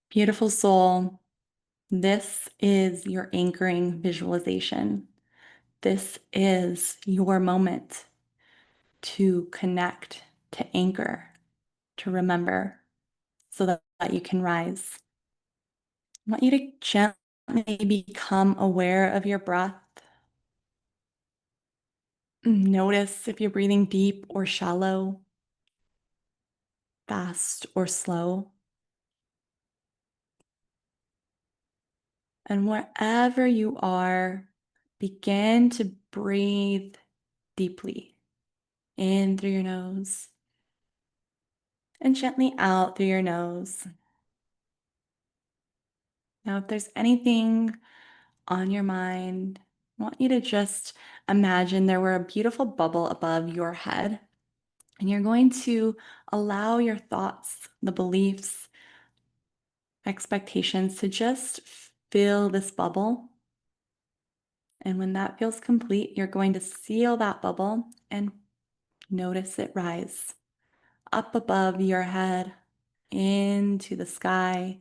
Beautiful soul, this is your anchoring visualization. This is your moment to connect, to anchor, to remember so that you can rise. I want you to gently become aware of your breath. Notice if you're breathing deep or shallow, fast or slow. And wherever you are, begin to breathe deeply in through your nose and gently out through your nose. Now, if there's anything on your mind, I want you to just imagine there were a beautiful bubble above your head, and you're going to allow your thoughts, the beliefs, expectations to just fill this bubble. And when that feels complete, you're going to seal that bubble and notice it rise up above your head, into the sky,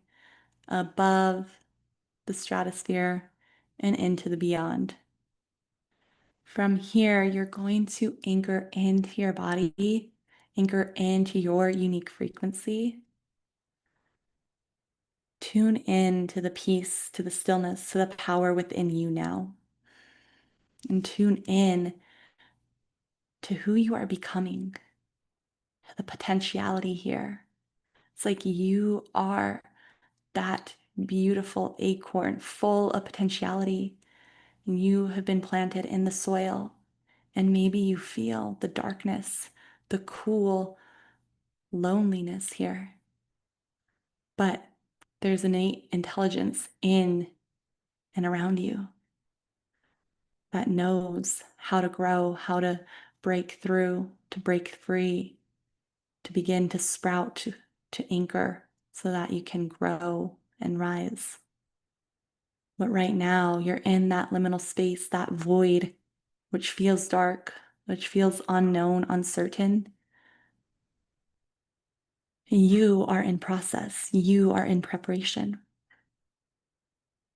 above the stratosphere, and into the beyond. From here, you're going to anchor into your body, anchor into your unique frequency. Tune in to the peace, to the stillness, to the power within you now. And tune in to who you are becoming, to the potentiality here. It's like you are that beautiful acorn full of potentiality. You have been planted in the soil, and maybe you feel the darkness, the cool loneliness here. But there's innate intelligence in and around you that knows how to grow, how to break through, to break free, to begin to sprout, to anchor so that you can grow and rise. But right now, you're in that liminal space, that void, which feels dark, which feels unknown, uncertain. You are in process. You are in preparation.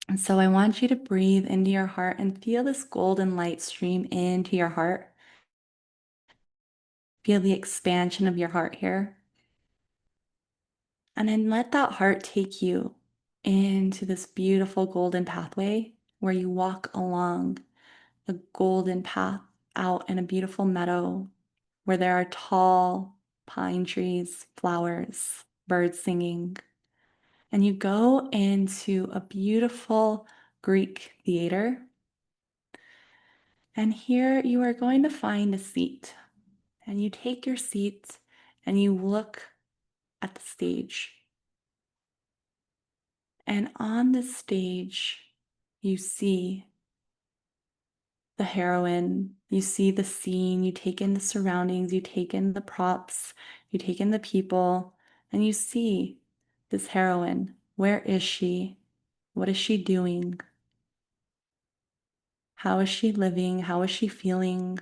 And so I want you to breathe into your heart and feel this golden light stream into your heart. Feel the expansion of your heart here. And then let that heart take you into this beautiful golden pathway where you walk along the golden path out in a beautiful meadow where there are tall pine trees, flowers, birds singing. And you go into a beautiful Greek theater. And here you are going to find a seat. And you take your seat and you look at the stage. And on the stage, you see the heroine, you see the scene, you take in the surroundings, you take in the props, you take in the people, and you see this heroine. Where is she? What is she doing? How is she living? How is she feeling?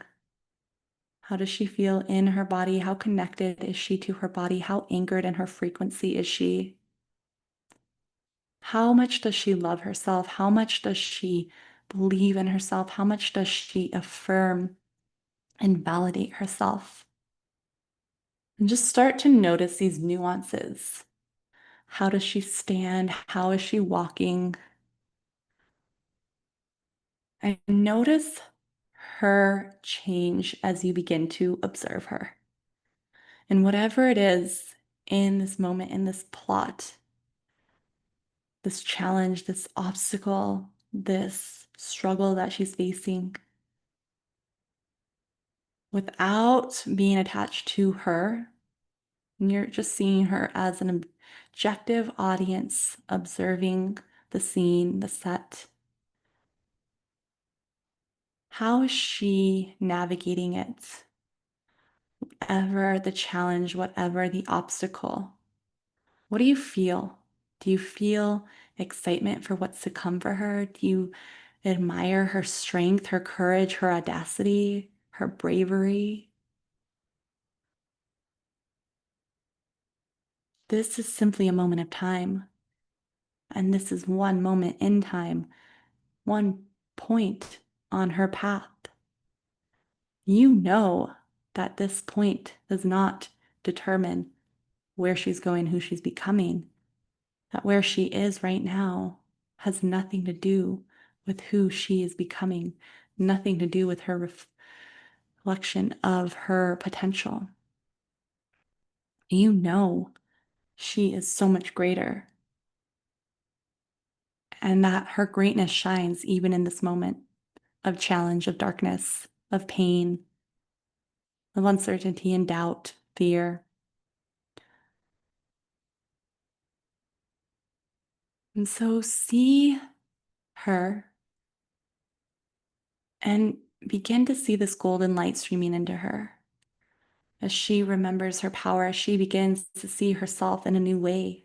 How does she feel in her body? How connected is she to her body? How anchored in her frequency is she? How much does she love herself? How much does she believe in herself? How much does she affirm and validate herself? And just start to notice these nuances. How does she stand? How is she walking? And notice her change as you begin to observe her. And whatever it is in this moment, in this plot, this challenge, this obstacle, this struggle that she's facing, without being attached to her, you're just seeing her as an objective audience, observing the scene, the set. How is she navigating it? Whatever the challenge, whatever the obstacle, what do you feel? Do you feel excitement for what's to come for her? Do you admire her strength, her courage, her audacity, her bravery? This is simply a moment of time. And this is one moment in time, one point on her path. You know that this point does not determine where she's going, who she's becoming, that where she is right now has nothing to do with who she is becoming, nothing to do with her reflection of her potential. You know she is so much greater, and that her greatness shines even in this moment of challenge, of darkness, of pain, of uncertainty and doubt, fear. And so see her and begin to see this golden light streaming into her as she remembers her power, as she begins to see herself in a new way,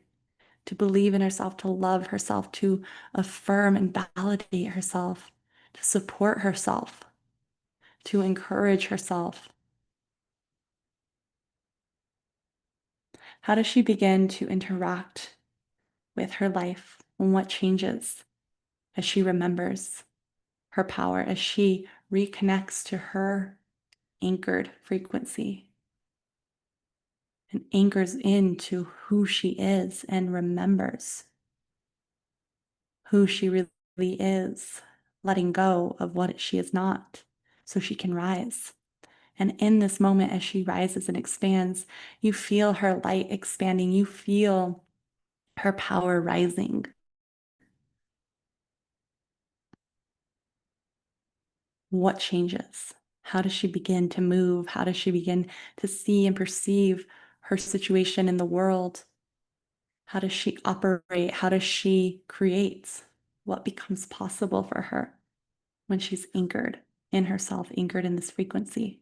to believe in herself, to love herself, to affirm and validate herself, to support herself, to encourage herself. How does she begin to interact with her life, and what changes as she remembers her power, as she reconnects to her anchored frequency and anchors into who she is and remembers who she really is, letting go of what she is not so she can rise. And in this moment, as she rises and expands, you feel her light expanding, you feel her power rising. What changes? How does she begin to move? How does she begin to see and perceive her situation in the world? How does she operate? How does she create? What becomes possible for her when she's anchored in herself, anchored in this frequency?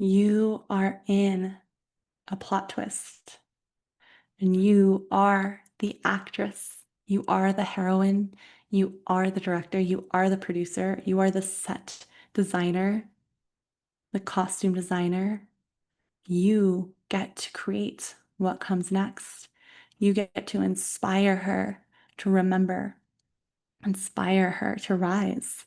You are in a plot twist, and you are the actress. You are the heroine. You are the director. You are the producer. You are the set designer, the costume designer. You get to create what comes next. You get to inspire her to remember, inspire her to rise.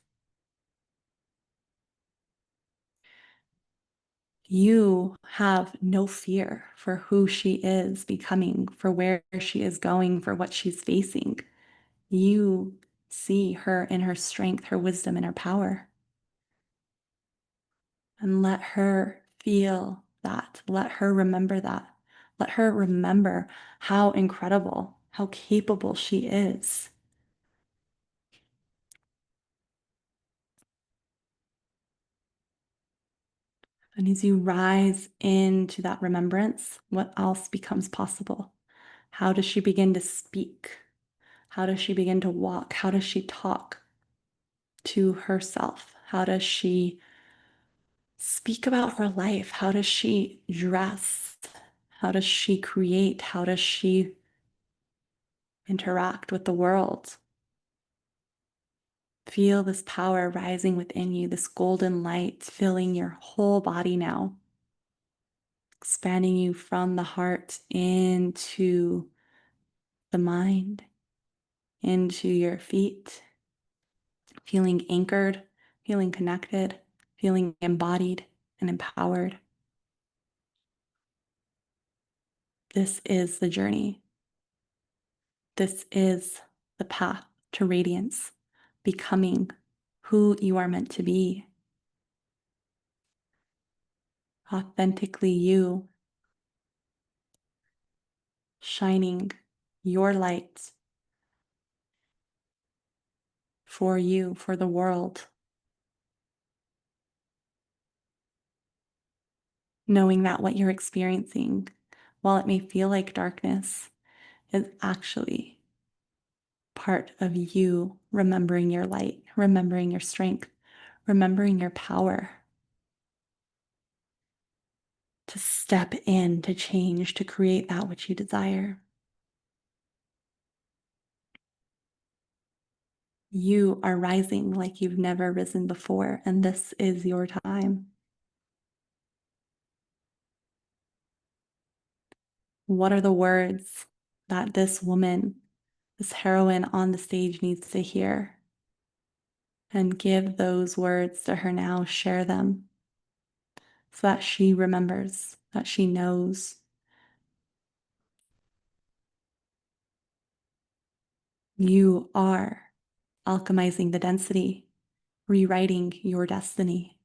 You have no fear for who she is becoming, for where she is going, for what she's facing. You see her in her strength, her wisdom, and her power. And let her feel that. Let her remember that. Let her remember how incredible, how capable she is. And as you rise into that remembrance, what else becomes possible? How does she begin to speak? How does she begin to walk? How does she talk to herself? How does she speak about her life? How does she dress? How does she create? How does she interact with the world? Feel this power rising within you, this golden light filling your whole body now, expanding you from the heart into the mind, into your feet, feeling anchored, feeling connected, feeling embodied and empowered. This is the journey. This is the path to radiance, becoming who you are meant to be, authentically you, shining your light for you, for the world, knowing that what you're experiencing, while it may feel like darkness, is actually part of you remembering your light, remembering your strength, remembering your power to step in, to change, to create that which you desire. You are rising like you've never risen before, and this is your time. What are the words that this woman, this heroine on the stage needs to hear? And give those words to her now, share them so that she remembers, that she knows. You are alchemizing the density, rewriting your destiny.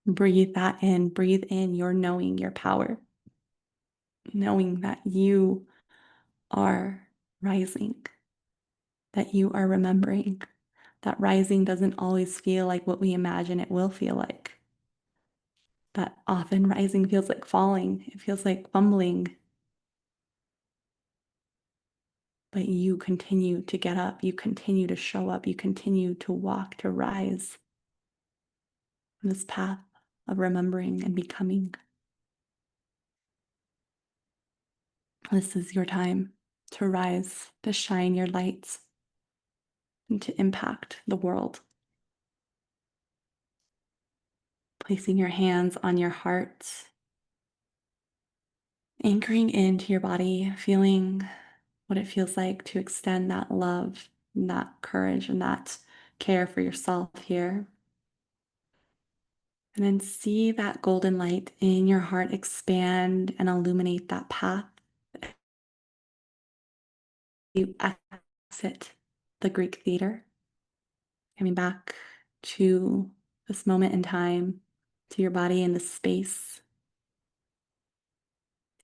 Breathe that in, breathe in your knowing your power, knowing that you are rising, that you are remembering, that rising doesn't always feel like what we imagine it will feel like. That often rising feels like falling, it feels like fumbling. But you continue to get up, you continue to show up, you continue to walk, to rise on this path of remembering and becoming. This is your time to rise, to shine your lights, and to impact the world. Placing your hands on your heart, anchoring into your body, feeling what it feels like to extend that love, and that courage, and that care for yourself here. And then see that golden light in your heart expand and illuminate that path. You exit the Greek theater, coming back to this moment in time, to your body in this space,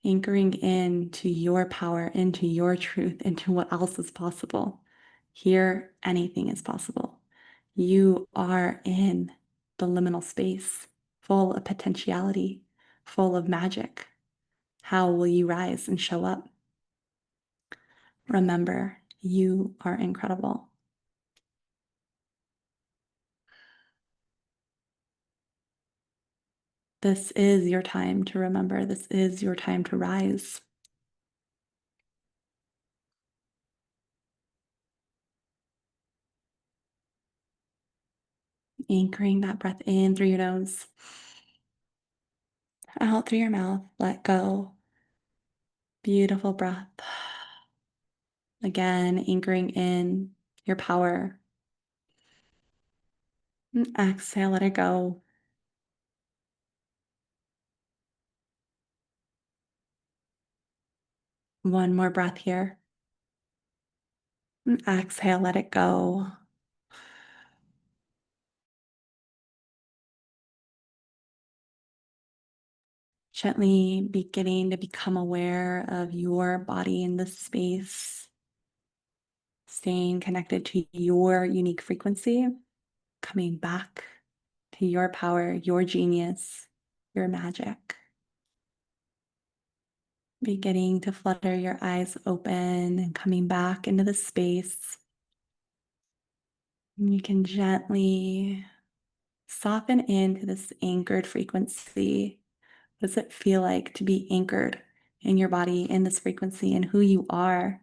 anchoring into your power, into your truth, into what else is possible. Here, anything is possible. You are in the liminal space, full of potentiality, full of magic. How will you rise and show up? Remember, you are incredible. This is your time to remember. This is your time to rise. Anchoring that breath in through your nose, out through your mouth. Let go. Beautiful breath. Again, anchoring in your power. And exhale, let it go. One more breath here. And exhale, let it go. Gently beginning to become aware of your body in this space, staying connected to your unique frequency, coming back to your power, your genius, your magic. Beginning to flutter your eyes open and coming back into the space. And you can gently soften into this anchored frequency. What does it feel like to be anchored in your body, in this frequency, and who you are?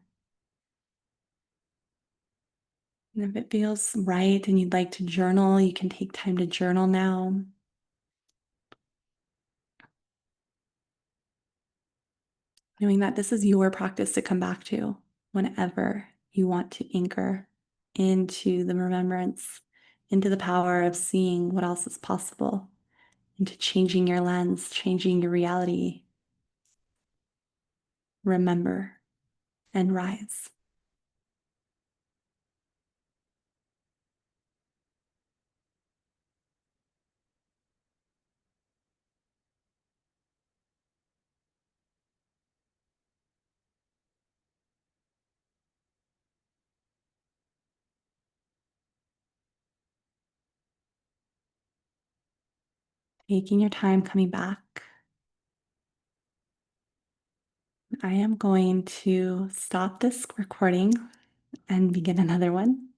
And if it feels right and you'd like to journal, you can take time to journal now. Knowing that this is your practice to come back to whenever you want to anchor into the remembrance, into the power of seeing what else is possible, into changing your lens, changing your reality. Remember and rise. Taking your time coming back. I am going to stop this recording and begin another one.